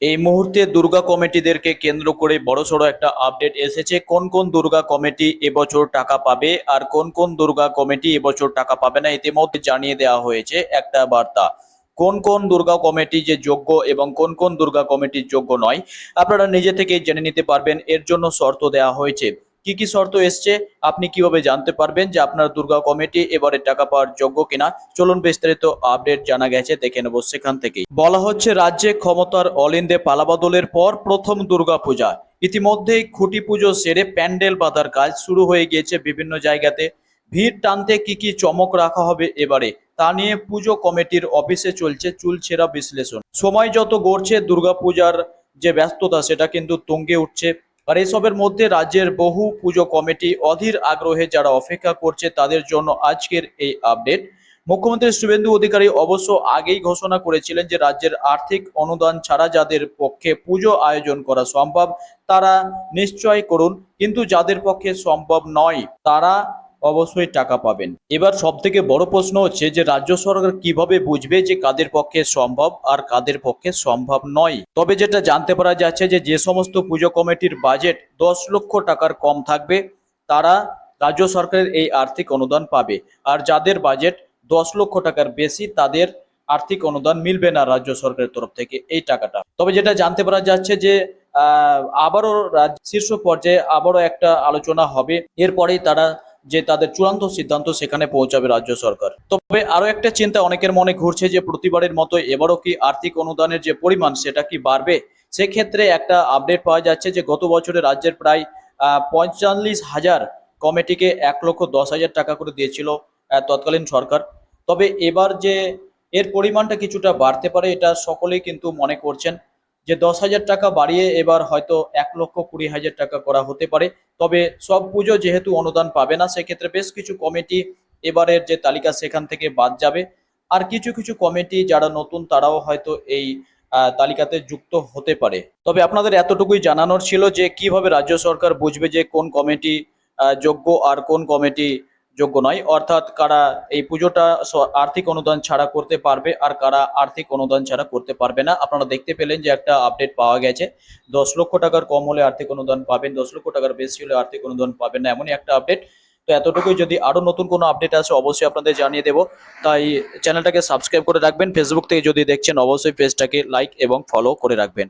এই মুহূর্তে দুর্গা কমিটিদেরকে কেন্দ্র করে বড়সড় একটা আপডেট এসেছে। কোন কোন দুর্গা কমিটি এবছর টাকা পাবে আর কোন কোন দুর্গা কমিটি এবছর টাকা পাবে না, ইতিমধ্যে জানিয়ে দেওয়া হয়েছে একটা বার্তা। কোন কোন দুর্গা কমিটি যে যোগ্য এবং কোন কোন দুর্গা কমিটি যোগ্য নয়, আপনারা নিজে থেকেই জেনে নিতে পারবেন। এর জন্য শর্ত দেওয়া হয়েছে। কি কি শর্ত এসছে, আপনি কিভাবে জানতে পারবেন যে আপনার দুর্গা কমিটি এবারে টাকা পাওয়ার যোগ্য কিনা, চলুন বিস্তারিত আপডেট জানা গেছে, দেখে নেব। সেখান থেকেই বলা হচ্ছে, রাজ্যে ক্ষমতার অলিন্দে পালাবদলের পর প্রথম দুর্গাপূজা। ইতিমধ্যেই খুঁটি পুজো সেরে প্যান্ডেল বাঁধার কাজ শুরু হয়ে গিয়েছে বিভিন্ন জায়গাতে। ভিড় টানতে কি কি চমক রাখা হবে এবারে, তা নিয়ে পুজো কমিটির অফিসে চলছে চুলচেরা বিশ্লেষণ। সময় যত গড়ছে দুর্গাপূজার যে ব্যস্ততা সেটা কিন্তু তুঙ্গে উঠছে। আর এসবের মধ্যে রাজ্যের বহু পুজো কমিটি অধীর আগ্রহে যারা অপেক্ষা করছে তাদের জন্য আজকের এই আপডেট। মুখ্যমন্ত্রী শুভেন্দু অধিকারী অবশ্য আগেই ঘোষণা করেছিলেন যে রাজ্যের আর্থিক অনুদান ছাড়া যাদের পক্ষে পুজো আয়োজন করা সম্ভব তারা নিশ্চয় করুন, কিন্তু যাদের পক্ষে সম্ভব নয় তারা অবশ্যই টাকা পাবেন। এবার সব থেকে বড় প্রশ্ন হচ্ছে যে রাজ্য সরকার কিভাবে বুঝবে যে কাদের পক্ষে সম্ভব আর কাদের পক্ষে সম্ভব নয়। তবে যেটা জানতে পারা যাচ্ছে যে যে সমস্ত পুজো কমিটির বাজেট 10 লক্ষ টাকার কম থাকবে তারা রাজ্য সরকারের এই আর্থিক অনুদান পাবে, আর যাদের বাজেট 10 লক্ষ টাকার বেশি তাদের আর্থিক অনুদান মিলবে না রাজ্য সরকারের তরফ থেকে এই টাকাটা। তবে যেটা জানতে পারা যাচ্ছে যে আবারও শীর্ষ পর্যায়ে আবারও একটা আলোচনা হবে, এরপরেই তারা যে তাদের চূড়ান্ত সিদ্ধান্ত সেখানে পৌঁছাবে রাজ্য সরকার। তবে আরো একটা চিন্তা অনেকের মনে ঘুরছে যে প্রতিবারের মতো এবারও কি আর্থিক অনুদানের যে পরিমাণ সেটা কি বাড়বে। সেক্ষেত্রে একটা আপডেট পাওয়া যাচ্ছে যে গত বছরে রাজ্যের প্রায় 45,000 কমিটিকে 1,10,000 টাকা করে দিয়েছিল তৎকালীন সরকার। তবে এবার যে এর পরিমাণটা কিছুটা বাড়তে পারে এটা সকলেই কিন্তু মনে করছেন, যে 10,000 টাকা বাড়িয়ে এবার হয়তো 1,20,000 টাকা করা হতে পারে। তবে সব পুজো যেহেতু অনুদান পাবে না, সেক্ষেত্রে বেশ কিছু কমিটি এবারের যে তালিকা সেখান থেকে বাদ যাবে। আর কিছু কিছু কমিটি যারা নতুন তারাও হয়তো এই তালিকাতে যুক্ত হতে পারে। তবে আপনাদের এতটুকুই জানানোর ছিল যে কিভাবে রাজ্য সরকার বুঝবে যে কোন কমিটি যোগ্য আর কোন কমিটি যোগ্য নয়, অর্থাৎ কারা এই পুজোটা আর্থিক অনুদান ছাড়া করতে পারবে আর কারা আর্থিক অনুদান ছাড়া করতে পারবে না। আপনারা দেখতে পেলেন যে একটা আপডেট পাওয়া গেছে, 10 লক্ষ টাকার কম হলে আর্থিক অনুদান পাবেন, 10 লক্ষ টাকার বেশি হলে আর্থিক অনুদান পাবেন না, এমনই একটা আপডেট। তো এতটুকুই, যদি আরো নতুন কোনো আপডেট আসে অবশ্যই আপনাদের জানিয়ে দেবো। তাই চ্যানেলটাকে সাবস্ক্রাইব করে রাখবেন। ফেসবুক থেকে যদি দেখছেন অবশ্যই পেজটাকে লাইক এবং ফলো করে রাখবেন।